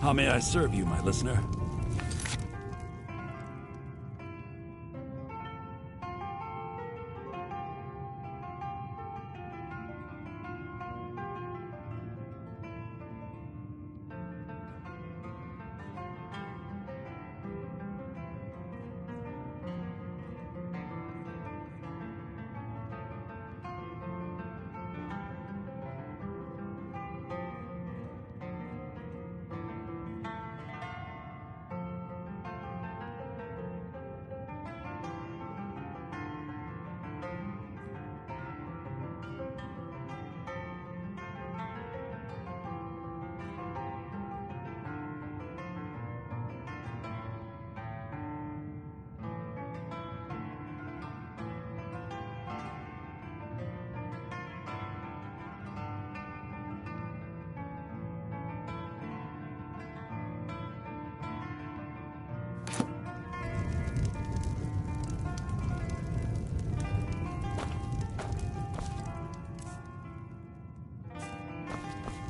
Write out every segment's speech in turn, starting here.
How may I serve you, my listener?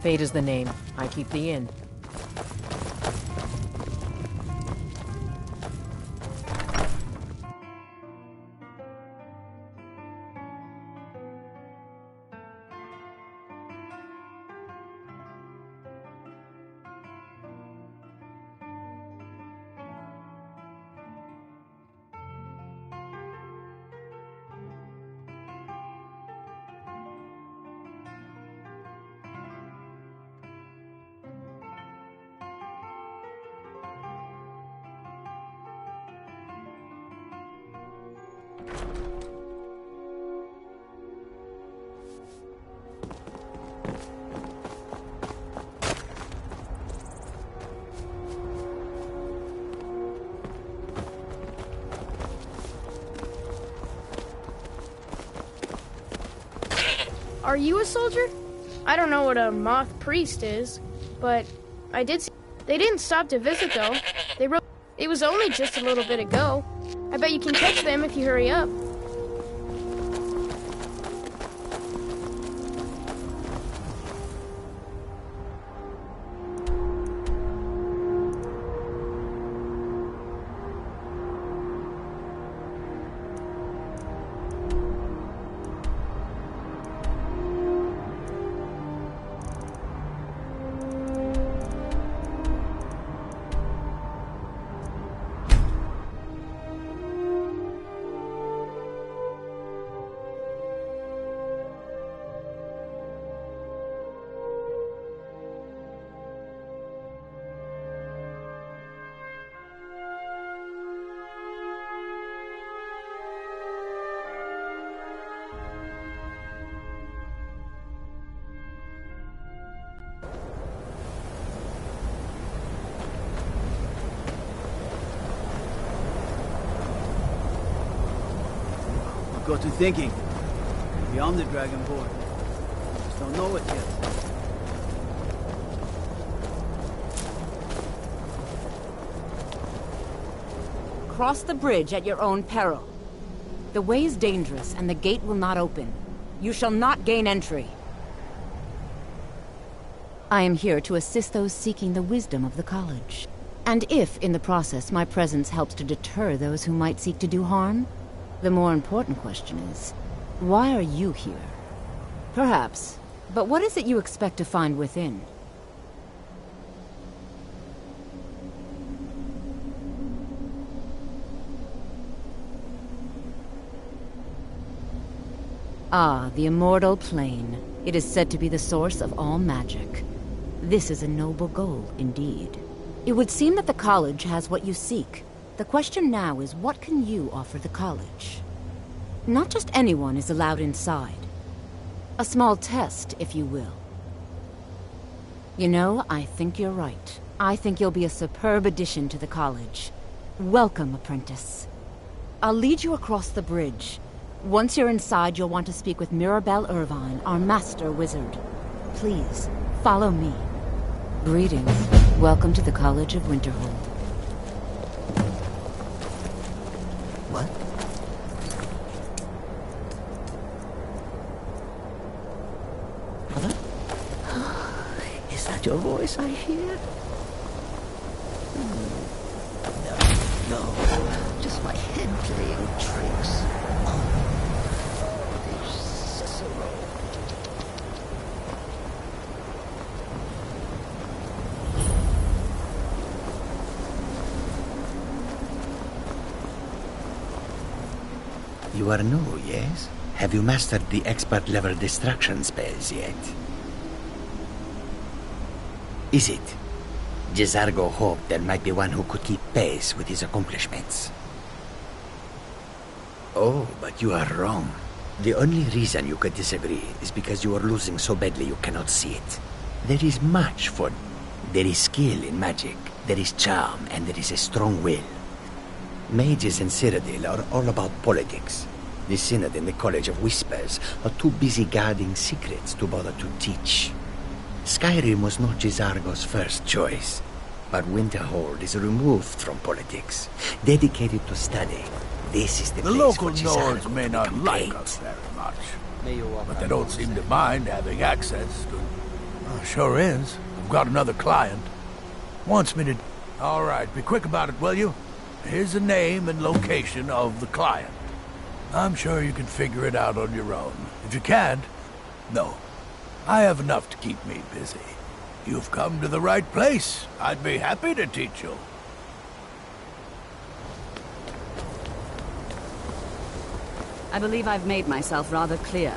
Fate is the name. I keep the inn. Are you a soldier? I don't know what a moth priest is, but I did see... They didn't stop to visit, though. They wrote... It was only just a little bit ago. I bet you can catch them if you hurry up. Got to thinking. Beyond the Dragonborn. Just don't know it yet. Cross the bridge at your own peril. The way is dangerous, and the gate will not open. You shall not gain entry. I am here to assist those seeking the wisdom of the college. And if, in the process, my presence helps to deter those who might seek to do harm, the more important question is, why are you here? Perhaps, but what is it you expect to find within? Ah, the immortal plane. It is said to be the source of all magic. This is a noble goal, indeed. It would seem that the college has what you seek. The question now is, what can you offer the college? Not just anyone is allowed inside. A small test, if you will. You know, I think you're right. I think you'll be a superb addition to the college. Welcome, apprentice. I'll lead you across the bridge. Once you're inside, you'll want to speak with Mirabelle Irvine, our master wizard. Please, follow me. Greetings. Welcome to the College of Winterhold. What? Mother? Is that your voice I hear? No, just my head playing tricks. There's Cicero. You are new, yes? Have you mastered the expert-level distraction spells yet? Is it? Jizargo hoped there might be one who could keep pace with his accomplishments. Oh, but you are wrong. The only reason you could disagree is because you are losing so badly you cannot see it. There is much for... There is skill in magic, there is charm, and there is a strong will. Mages in Cyrodiil are all about politics. The Synod and the College of Whispers are too busy guarding secrets to bother to teach. Skyrim was not Jizargo's first choice, but Winterhold is removed from politics, dedicated to study. This is the place local for Jizargo Nords may to not become like great. us very much, but they don't seem to mind having access to... sure is. I've got another client. Wants me to... All right, be quick about it, will you? Here's the name and location of the client. I'm sure you can figure it out on your own. If you can't, no. I have enough to keep me busy. You've come to the right place. I'd be happy to teach you. I believe I've made myself rather clear.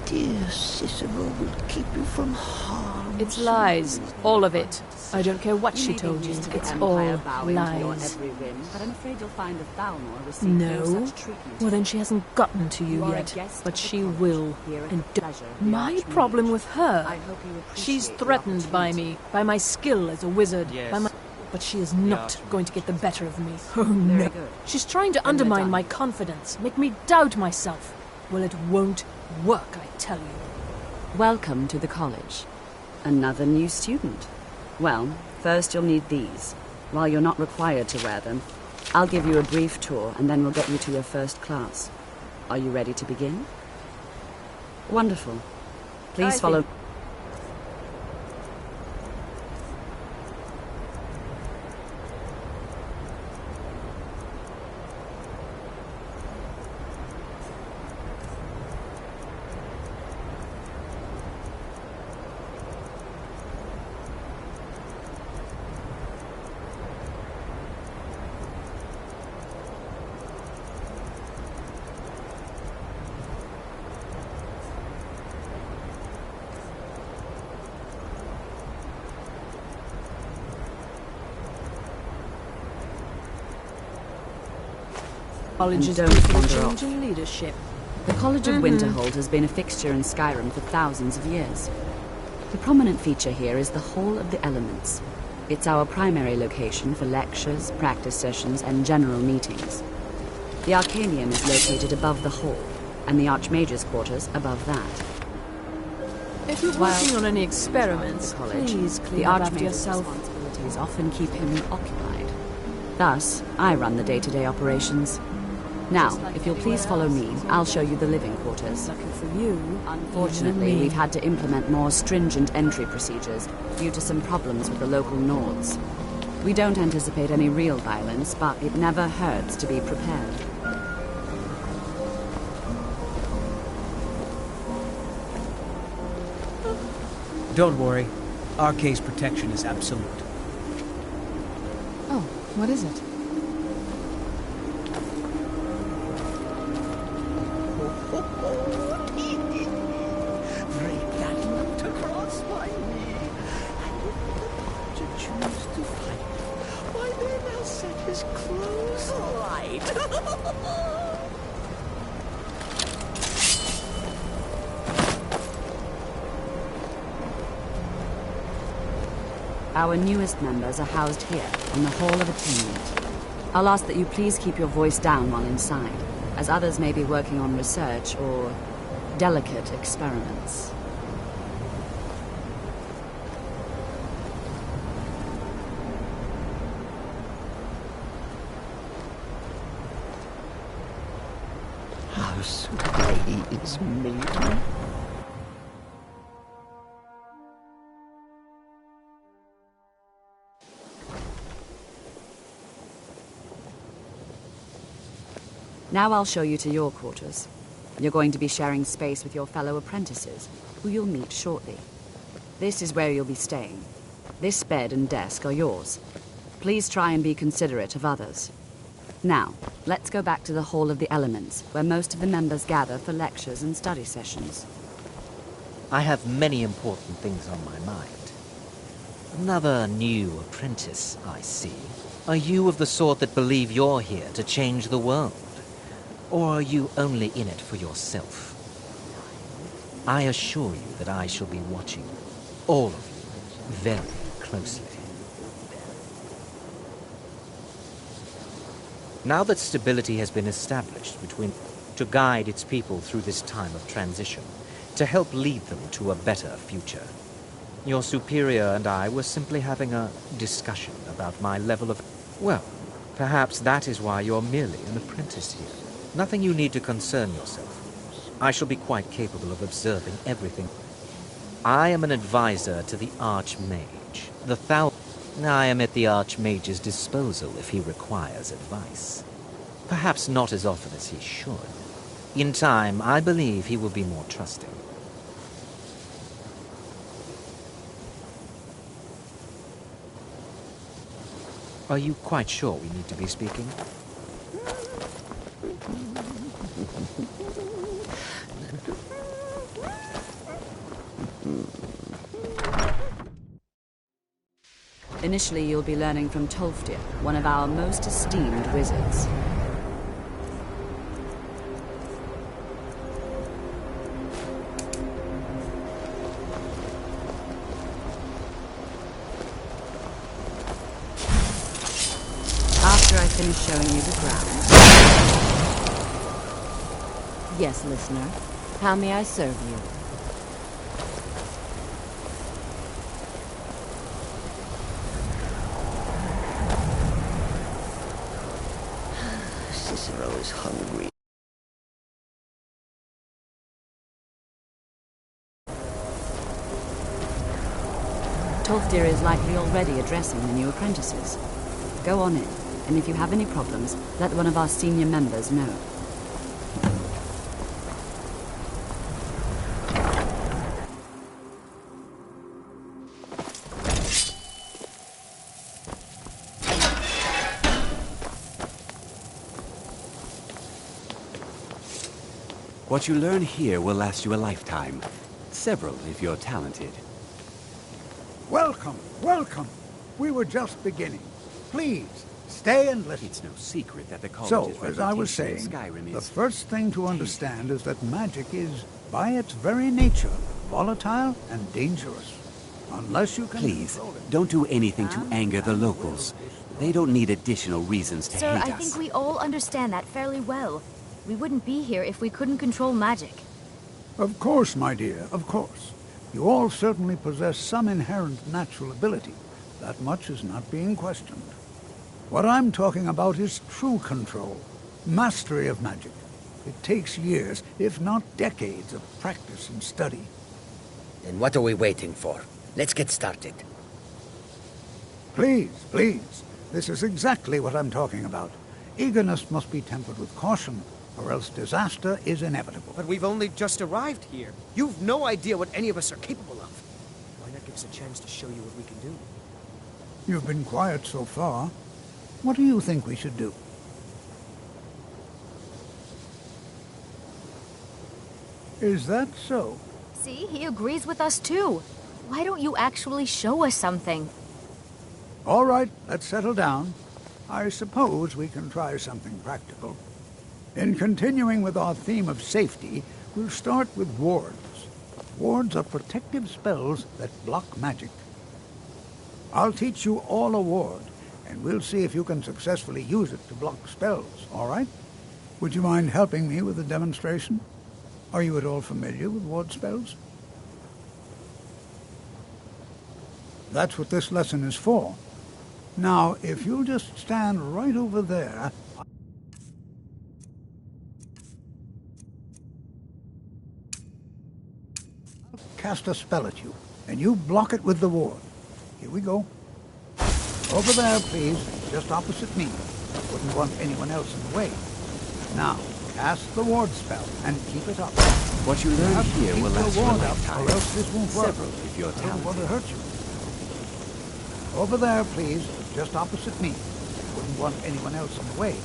Dear Cicero will keep you from harm. It's lies. All of it. I don't care what she told you. It's all lies. But I'm afraid you'll find that Thalmor received no No? such treatment. Well, then she hasn't gotten to you You are a yet. guest But of the she college, will. here at And the pleasure of the my Archmage. problem with her. I hope you appreciate She's the threatened by me, by my skill as a wizard. Yes. By my... But she is not going to get the better of me. Oh, Very no. good. She's trying to Then we're undermine done. my confidence, make me doubt myself. Well, it won't work, I tell you. Welcome to the college. Another new student. Well, first you'll need these. While you're not required to wear them, I'll give you a brief tour and then we'll get you to your first class. Are you ready to begin? Wonderful. Please follow... College is don't due for a wander change off. in leadership. The College of Winterhold has been a fixture in Skyrim for thousands of years. The prominent feature here is the Hall of the Elements. It's our primary location for lectures, practice sessions, and general meetings. The Arcanium is located above the hall, and the Archmage's quarters above that. If you're While working on any the experiments, college, please the clean up after Archmage's yourself. responsibilities often keep him occupied. Thus, I run the day-to-day operations. Now, if you'll please follow me, I'll show you the living quarters. Lucky for you. Unfortunately, we've had to implement more stringent entry procedures due to some problems with the local Nords. We don't anticipate any real violence, but it never hurts to be prepared. Don't worry. Our case protection is absolute. Oh, what is it? Break that note across my knee. And if the Podger choose to fight, why then I'll set his clothes alight. Our newest members are housed here, in the Hall of Attainment. I'll ask that you please keep your voice down while inside, as others may be working on research or delicate experiments. How sway is made. Now I'll show you to your quarters. You're going to be sharing space with your fellow apprentices, who you'll meet shortly. This is where you'll be staying. This bed and desk are yours. Please try and be considerate of others. Now, let's go back to the Hall of the Elements, where most of the members gather for lectures and study sessions. I have many important things on my mind. Another new apprentice, I see. Are you of the sort that believe you're here to change the world? Or are you only in it for yourself? I assure you that I shall be watching all of you very closely. Now that stability has been established to guide its people through this time of transition, to help lead them to a better future, your superior and I were simply having a discussion about my level of... Well, perhaps that is why you're merely an apprentice here. Nothing you need to concern yourself. I shall be quite capable of observing everything. I am an advisor to the Archmage. I am at the Archmage's disposal if he requires advice. Perhaps not as often as he should. In time, I believe he will be more trusting. Are you quite sure we need to be speaking? Initially, you'll be learning from Tolfdir, one of our most esteemed wizards. After I finish showing you the ground... Yes, listener. How may I serve you? Cicero is hungry. Tolfdir is likely already addressing the new apprentices. Go on in, and if you have any problems, let one of our senior members know. What you learn here will last you a lifetime. Several, if you're talented. Welcome, welcome. We were just beginning. Please, stay and listen. It's no secret that the college's So, as I was saying, Skyrim is... the first thing to understand is that magic is, by its very nature, volatile and dangerous. Unless you can Please, control it. don't do anything to anger the locals. They don't need additional reasons to Sir, hate I us. think we all understand that fairly well. We wouldn't be here if we couldn't control magic. Of course, my dear, of course. You all certainly possess some inherent natural ability. That much is not being questioned. What I'm talking about is true control, mastery of magic. It takes years, if not decades, of practice and study. Then what are we waiting for? Let's get started. Please, please. This is exactly what I'm talking about. Eagerness must be tempered with caution, or else disaster is inevitable. But we've only just arrived here. You've no idea what any of us are capable of. Why not give us a chance to show you what we can do? You've been quiet so far. What do you think we should do? Is that so? See, he agrees with us too. Why don't you actually show us something? All right, let's settle down. I suppose we can try something practical. In continuing with our theme of safety, we'll start with wards. Wards are protective spells that block magic. I'll teach you all a ward, and we'll see if you can successfully use it to block spells, all right? Would you mind helping me with the demonstration? Are you at all familiar with ward spells? That's what this lesson is for. Now, if you'll just stand right over there... I'll cast a spell at you, and you block it with the ward. Here we go. Over there, please, just opposite me. Wouldn't want anyone else in the way. Now, cast the ward spell and keep it up. What you learn here will last you a lifetime. Or else this won't work. Several if you're I don't want to talented. hurt you. Over there, please, just opposite me. Wouldn't want anyone else in the way.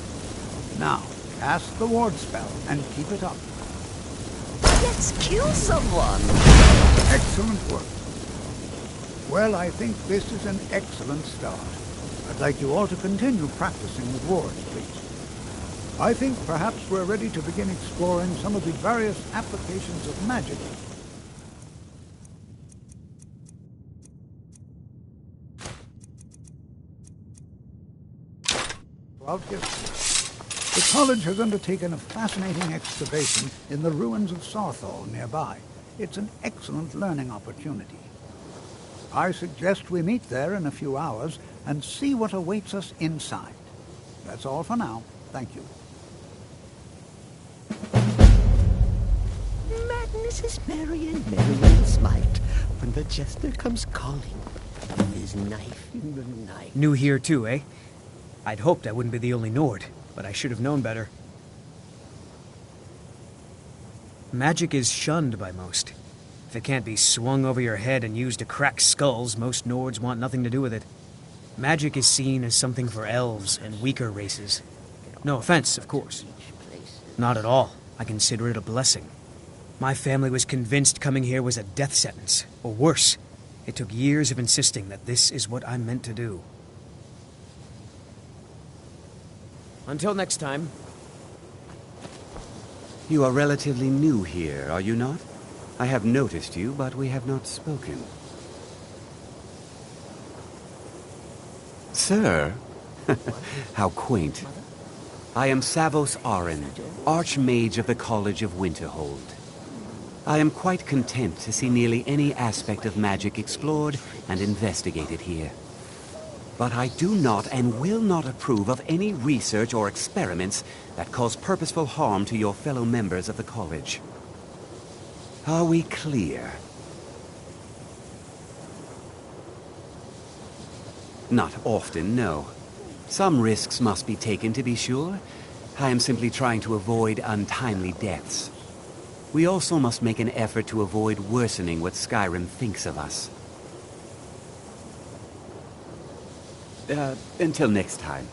Now, cast the ward spell and keep it up. Let's kill someone! Excellent work. Well, I think this is an excellent start. I'd like you all to continue practicing with wards, please. I think perhaps we're ready to begin exploring some of the various applications of magic. Throughout history, the college has undertaken a fascinating excavation in the ruins of Sarthal nearby. It's an excellent learning opportunity. I suggest we meet there in a few hours and see what awaits us inside. That's all for now. Thank you. Madness is merry and merry in smite when the jester comes calling with his knife in the night. New here too, eh? I'd hoped I wouldn't be the only Nord, but I should have known better. Magic is shunned by most. If it can't be swung over your head and used to crack skulls, most Nords want nothing to do with it. Magic is seen as something for elves and weaker races. No offense, of course. Not at all. I consider it a blessing. My family was convinced coming here was a death sentence, or worse. It took years of insisting that this is what I'm meant to do. Until next time. You are relatively new here, are you not? I have noticed you, but we have not spoken. Sir? How quaint. I am Savos Arin, Archmage of the College of Winterhold. I am quite content to see nearly any aspect of magic explored and investigated here. But I do not and will not approve of any research or experiments that cause purposeful harm to your fellow members of the college. Are we clear? Not often, no. Some risks must be taken, to be sure. I am simply trying to avoid untimely deaths. We also must make an effort to avoid worsening what Skyrim thinks of us. Until next time.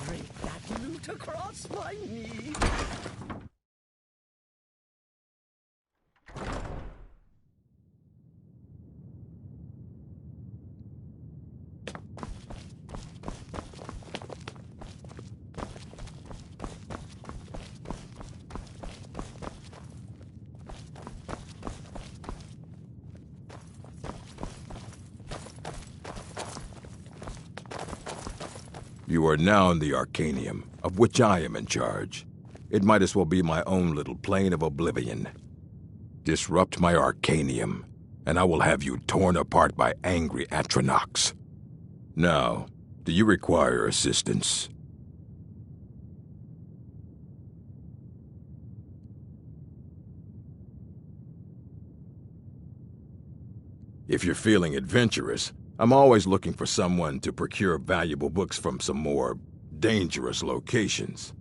Break that loot across my knee. You are now in the Arcanium, of which I am in charge. It might as well be my own little plane of oblivion. Disrupt my Arcanium, and I will have you torn apart by angry Atronachs. Now, do you require assistance? If you're feeling adventurous, I'm always looking for someone to procure valuable books from some more dangerous locations.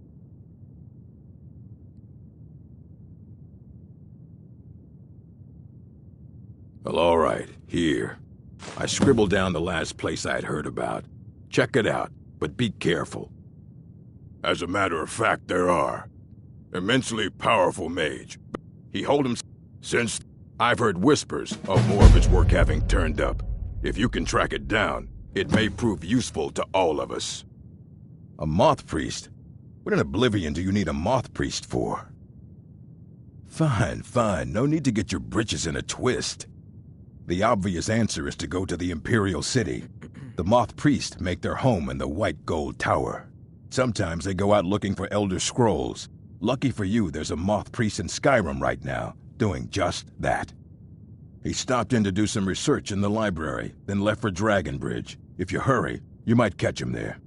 Well, all right, here. I scribbled down the last place I'd heard about. Check it out, but be careful. As a matter of fact, there are. Immensely powerful mage. He holds him since I've heard whispers of more of his work having turned up. If you can track it down, it may prove useful to all of us. A moth priest? What in Oblivion do you need a moth priest for? Fine, fine. No need to get your britches in a twist. The obvious answer is to go to the Imperial City. The moth priests make their home in the White Gold Tower. Sometimes they go out looking for Elder Scrolls. Lucky for you, there's a moth priest in Skyrim right now, doing just that. He stopped in to do some research in the library, then left for Dragonbridge. If you hurry, you might catch him there.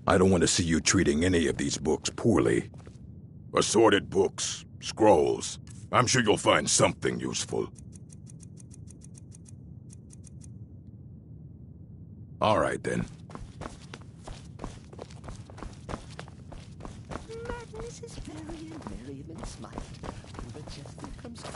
I don't want to see you treating any of these books poorly. Assorted books, scrolls. I'm sure you'll find something useful. All right, then. Madness is very and very smart. But just when it comes to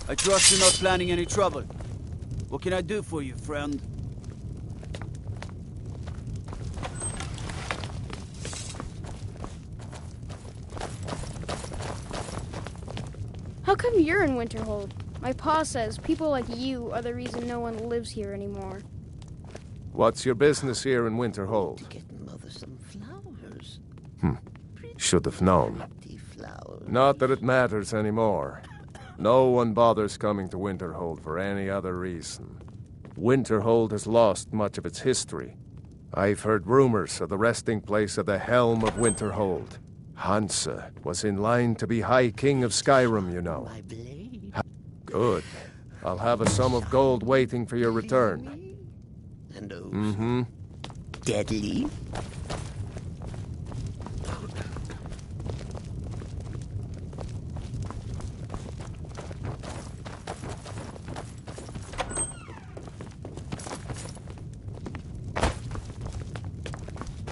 I trust you're not planning any trouble. What can I do for you, friend? How come you're in Winterhold? My pa says people like you are the reason no one lives here anymore. What's your business here in Winterhold? Getting Mother some flowers. Should have known. Not that it matters anymore. No one bothers coming to Winterhold for any other reason. Winterhold has lost much of its history. I've heard rumors of the resting place of the Helm of Winterhold. Hansa was in line to be High King of Skyrim, you know. Good. I'll have a sum of gold waiting for your return. And those deadly.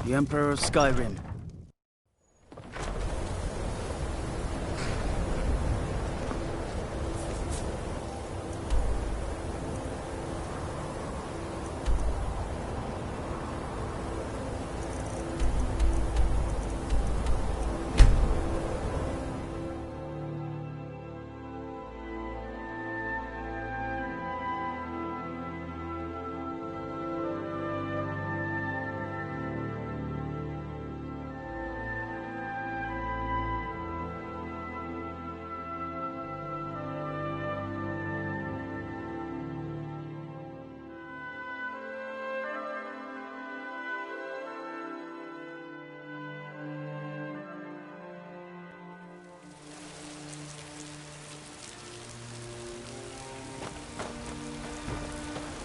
The Emperor of Skyrim.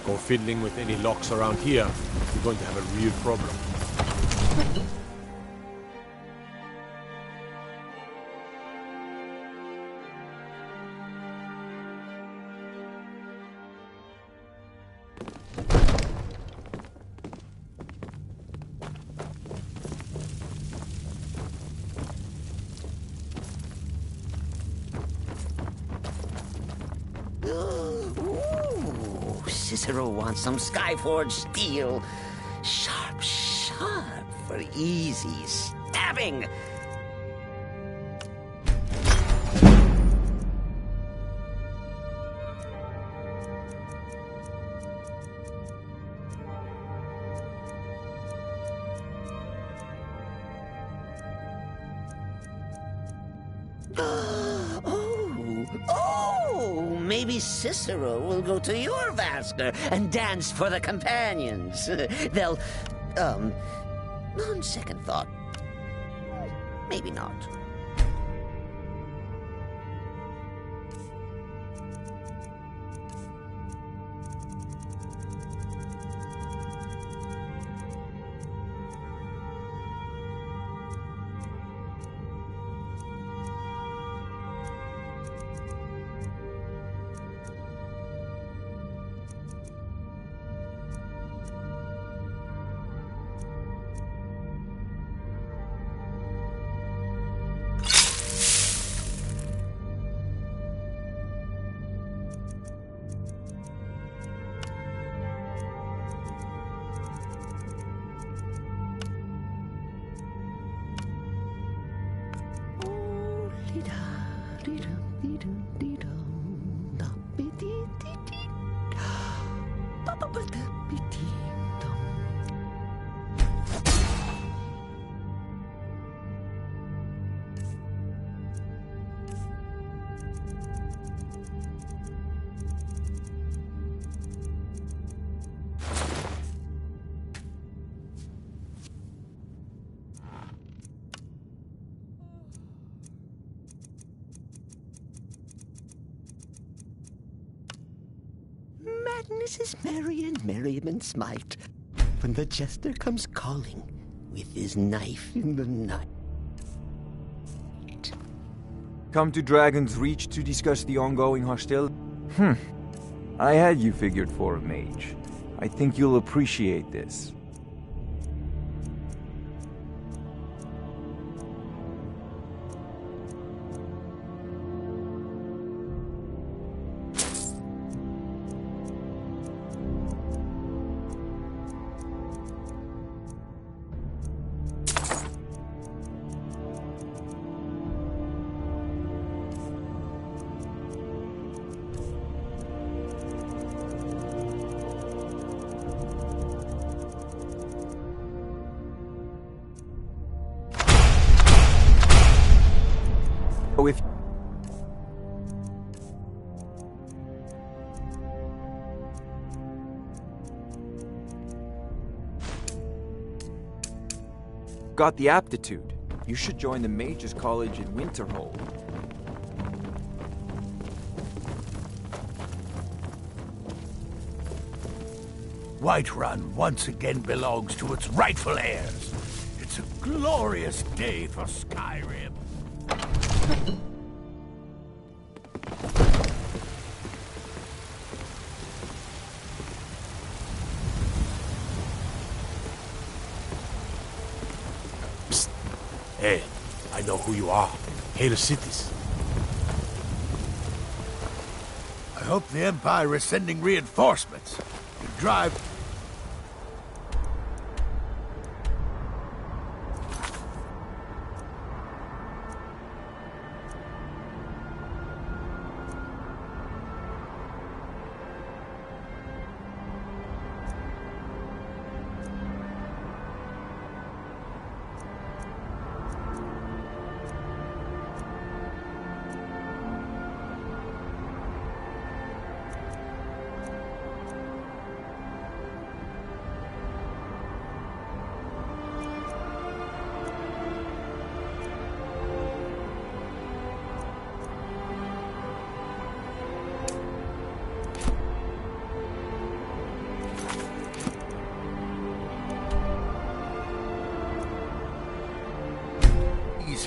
Go fiddling with any locks around here, you're going to have a real problem. Cicero wants some Skyforge steel. Sharp, sharp for easy stabbing. Oh! maybe Cicero will go to your Vasker and dance for the companions. They'll, on second thought, maybe not. Madness is merry and merriment smite when the jester comes calling with his knife in the night. Come to Dragon's Reach to discuss the ongoing hostility? I had you figured for a mage. I think you'll appreciate this. If got the aptitude, you should join the Mages College in Winterhold. Whiterun once again belongs to its rightful heirs. It's a glorious day for Skyrim. Psst. Hey, I know who you are. Hail Cities. I hope the Empire is sending reinforcements. You drive...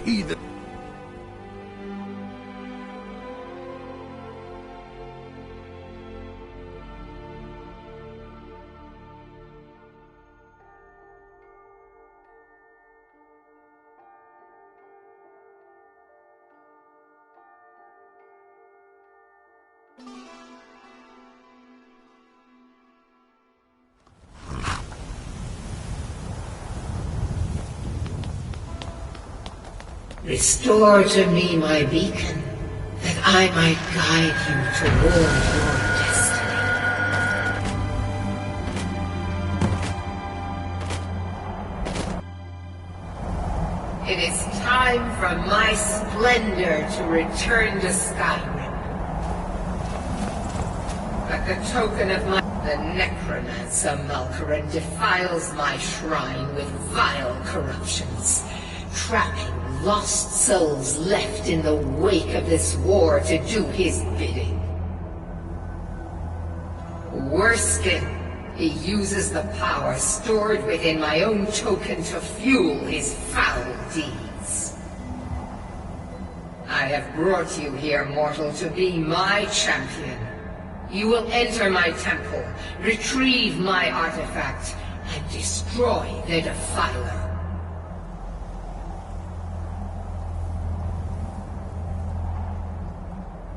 heathen. Restore to me my beacon, that I might guide you toward your destiny. It is time for my splendor to return to Skyrim. the token of my... The necromancer Malkaran defiles my shrine with vile corruptions, trapping lost souls left in the wake of this war to do his bidding. Worse still, he uses the power stored within my own token to fuel his foul deeds. I have brought you here, mortal, to be my champion. You will enter my temple, retrieve my artifact, and destroy the Defiler.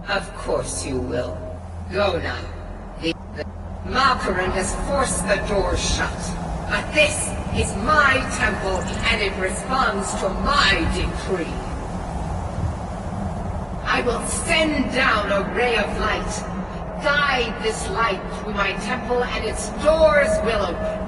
Of course you will. Go now. Malkaran has forced the door shut. But this is my temple, and it responds to my decree. I will send down a ray of light. Guide this light through my temple, and its doors will open.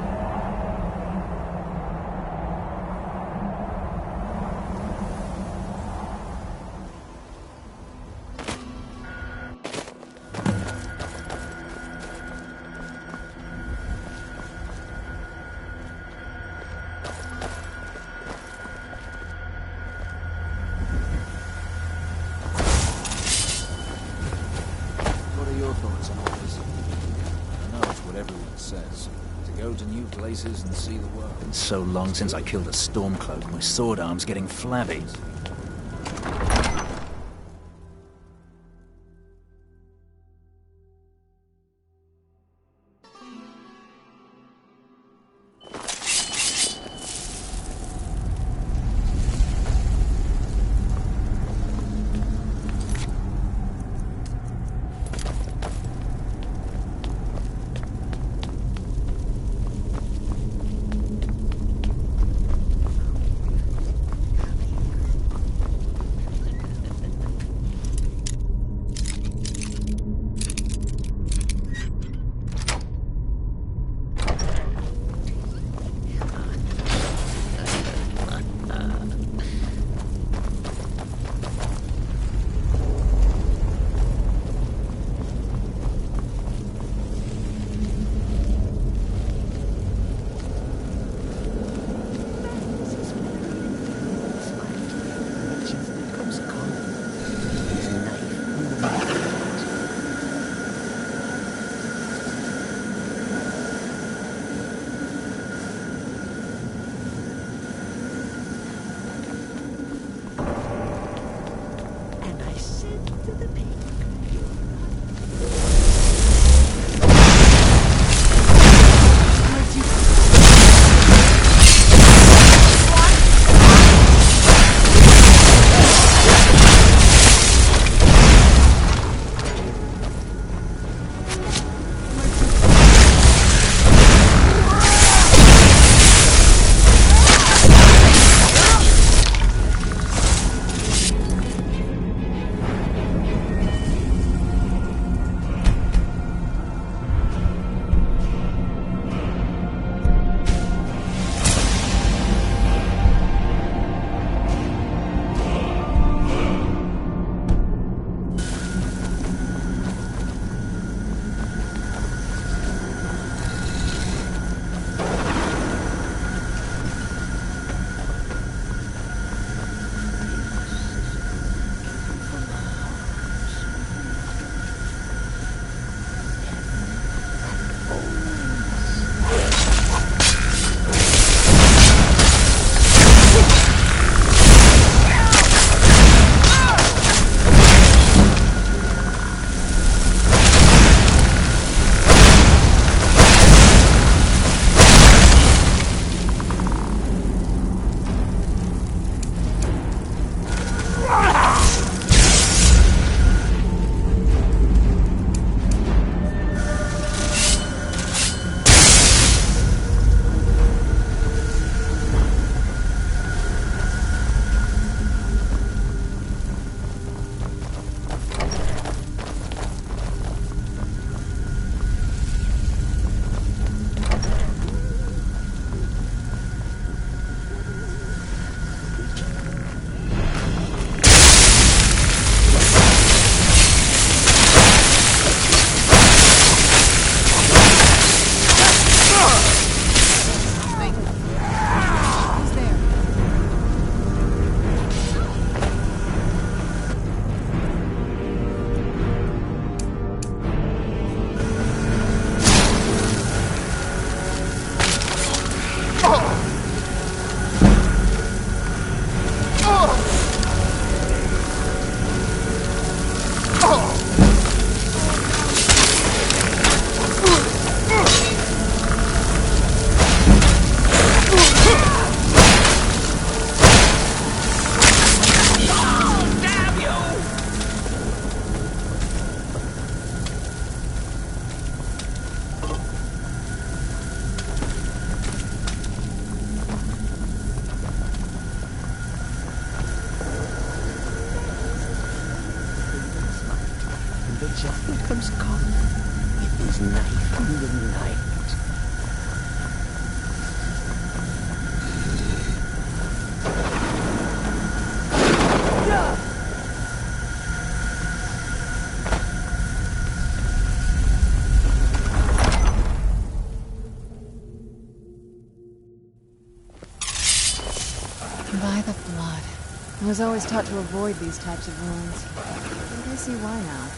And see the world. It's so long since I killed a Stormcloak, my sword arm's getting flabby. his knife in the night. By the blood. I was always taught to avoid these types of wounds. But I see why now.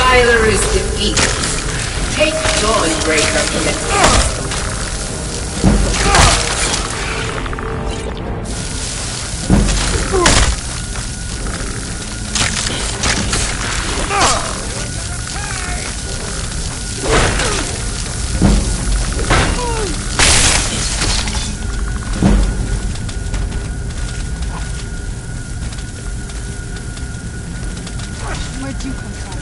Defiler is defeated. Take Dawnbreaker in the Where'd you come from?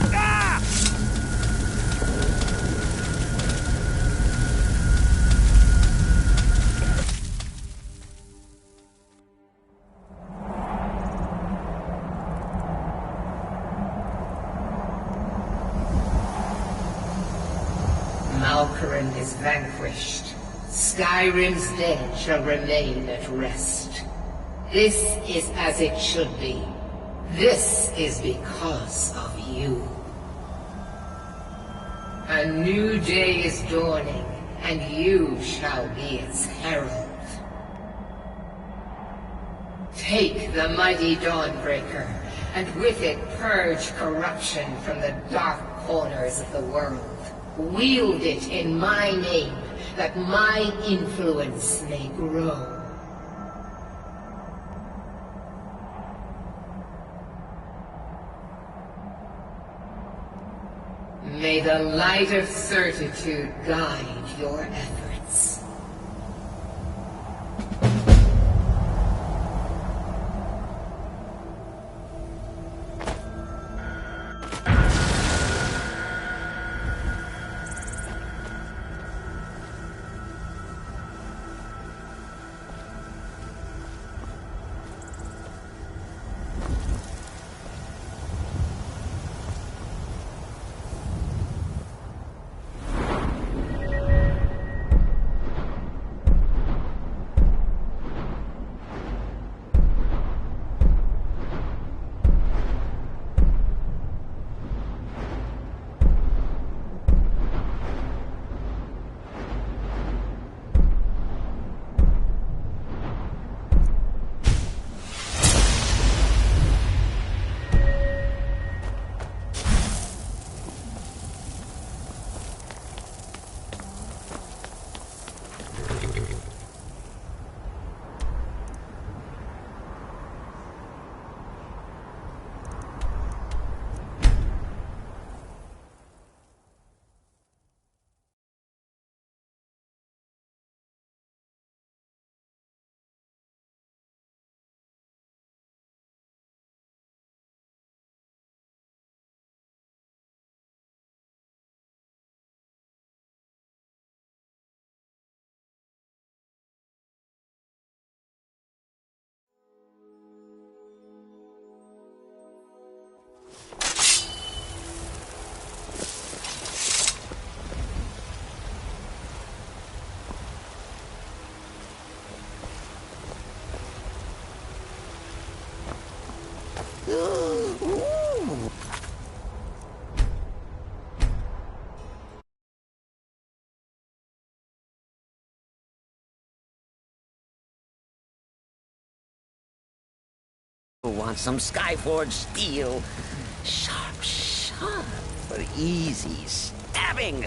Malkoran is vanquished. Skyrim's dead shall remain at rest. This is as it should be. This is because of you. A new day is dawning, and you shall be its herald. Take the mighty Dawnbreaker, and with it purge corruption from the dark corners of the world. Wield it in my name, that my influence may grow. May the light of certitude guide your efforts. Want some Skyforge steel? Sharp, sharp for easy stabbing.